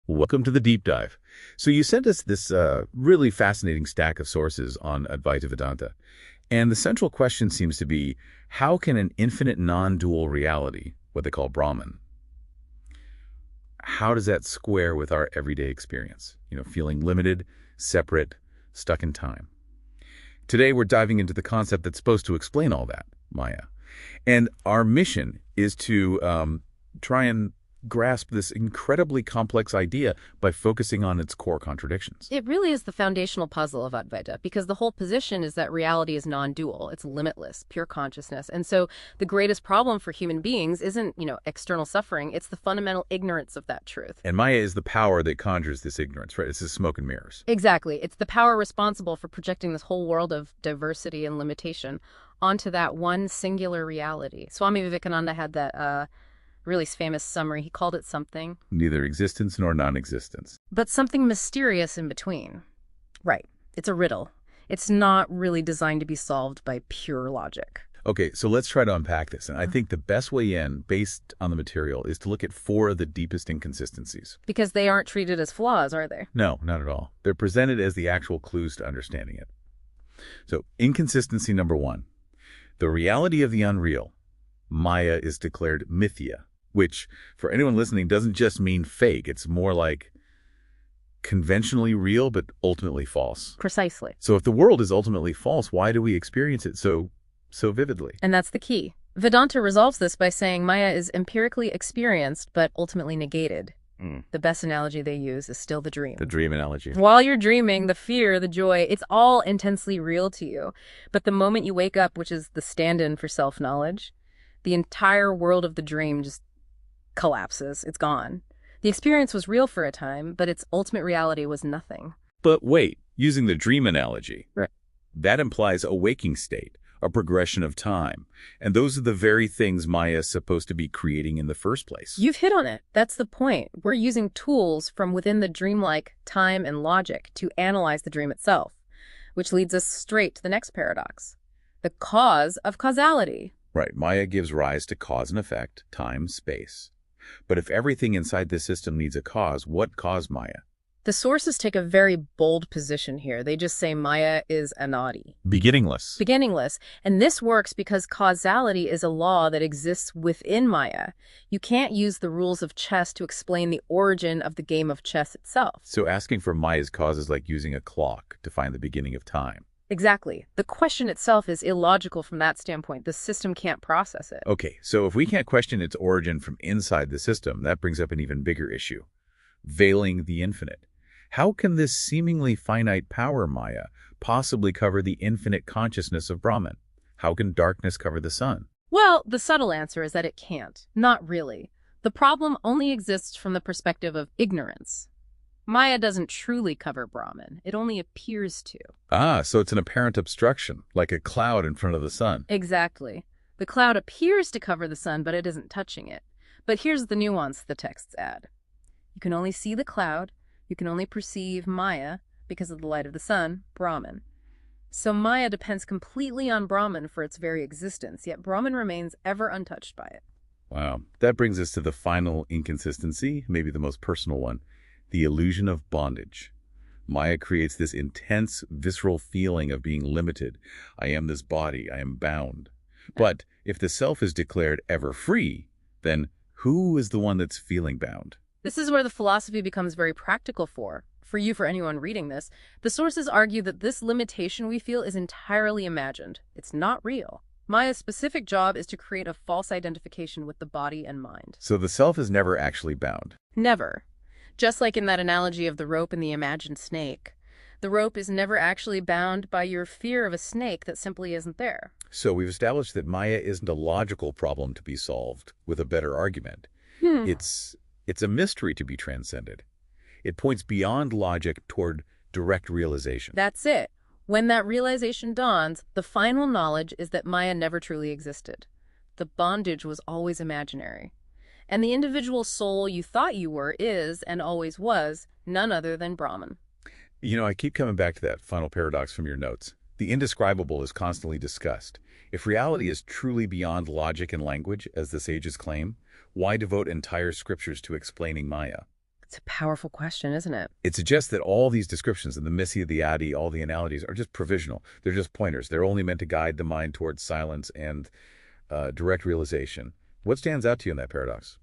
Welcome to the deep dive. So you sent us this really fascinating stack of sources on Advaita Vedanta. And the central question seems to be, how can an infinite non-dual reality, what they call Brahman, how does that square with our everyday experience? Feeling limited, separate, stuck in time. Today we're diving into the concept that's supposed to explain all that, Māyā. And our mission is to try and grasp this incredibly complex idea by focusing on its core contradictions. It really is the foundational puzzle of Advaita, because the whole position is that reality is non-dual. It's limitless, pure consciousness. And so the greatest problem for human beings isn't, external suffering. It's the fundamental ignorance of that truth. And Māyā is the power that conjures this ignorance, right? It's the smoke and mirrors. Exactly. It's the power responsible for projecting this whole world of diversity and limitation onto that one singular reality. Swami Vivekananda had that really famous summary. He called it something. Neither existence nor non-existence. But something mysterious in between. Right. It's a riddle. It's not really designed to be solved by pure logic. Okay, so let's try to unpack this. And I think the best way in, based on the material, is to look at 4 of the deepest inconsistencies. Because they aren't treated as flaws, are they? No, not at all. They're presented as the actual clues to understanding it. So, inconsistency number 1. The reality of the unreal, Māyā, is declared mithya, which, for anyone listening, doesn't just mean fake. It's more like conventionally real, but ultimately false. Precisely. So if the world is ultimately false, why do we experience it so vividly? And that's the key. Vedanta resolves this by saying Māyā is empirically experienced, but ultimately negated. The best analogy they use is still the dream. The dream analogy. While you're dreaming, the fear, the joy, it's all intensely real to you. But the moment you wake up, which is the stand-in for self-knowledge, the entire world of the dream just collapses. It's gone. The experience was real for a time, but its ultimate reality was nothing. But wait, using the dream analogy, Right. That implies a waking state, a progression of time. And those are the very things Māyā is supposed to be creating in the first place. You've hit on it. That's the point. We're using tools from within the dreamlike time and logic to analyze the dream itself, which leads us straight to the next paradox, the cause of causality. Right, Māyā gives rise to cause and effect, time, space. But if everything inside this system needs a cause, what caused Māyā? The sources take a very bold position here. They just say Māyā is anadi. Beginningless. Beginningless. And this works because causality is a law that exists within Māyā. You can't use the rules of chess to explain the origin of the game of chess itself. So asking for Māyā's cause is like using a clock to find the beginning of time. Exactly. The question itself is illogical from that standpoint. The system can't process it. Okay, so if we can't question its origin from inside the system, that brings up an even bigger issue, veiling the infinite. How can this seemingly finite power, Māyā, possibly cover the infinite consciousness of Brahman? How can darkness cover the sun? Well, the subtle answer is that it can't. Not really. The problem only exists from the perspective of ignorance. Māyā doesn't truly cover Brahman. It only appears to. Ah, so it's an apparent obstruction, like a cloud in front of the sun. Exactly. The cloud appears to cover the sun, but it isn't touching it. But here's the nuance the texts add. You can only see the cloud. You can only perceive Māyā because of the light of the sun, Brahman. So Māyā depends completely on Brahman for its very existence, yet Brahman remains ever untouched by it. Wow. That brings us to the final inconsistency, maybe the most personal one. The illusion of bondage. Māyā creates this intense, visceral feeling of being limited. I am this body, I am bound. But if the self is declared ever free, then who is the one that's feeling bound? This is where the philosophy becomes very practical for anyone reading this. The sources argue that this limitation we feel is entirely imagined. It's not real. Māyā's specific job is to create a false identification with the body and mind. So the self is never actually bound. Never. Just like in that analogy of the rope and the imagined snake. The rope is never actually bound by your fear of a snake that simply isn't there. So we've established that Māyā isn't a logical problem to be solved with a better argument. It's a mystery to be transcended. It points beyond logic toward direct realization. That's it. When that realization dawns, the final knowledge is that Māyā never truly existed. The bondage was always imaginary. And the individual soul you thought you were is, and always was, none other than Brahman. I keep coming back to that final paradox from your notes. The indescribable is constantly discussed. If reality is truly beyond logic and language, as the sages claim, why devote entire scriptures to explaining Māyā? It's a powerful question, isn't it? It suggests that all these descriptions, the Missy, the Adi, all the analogies, are just provisional. They're just pointers. They're only meant to guide the mind towards silence and direct realization. What stands out to you in that paradox?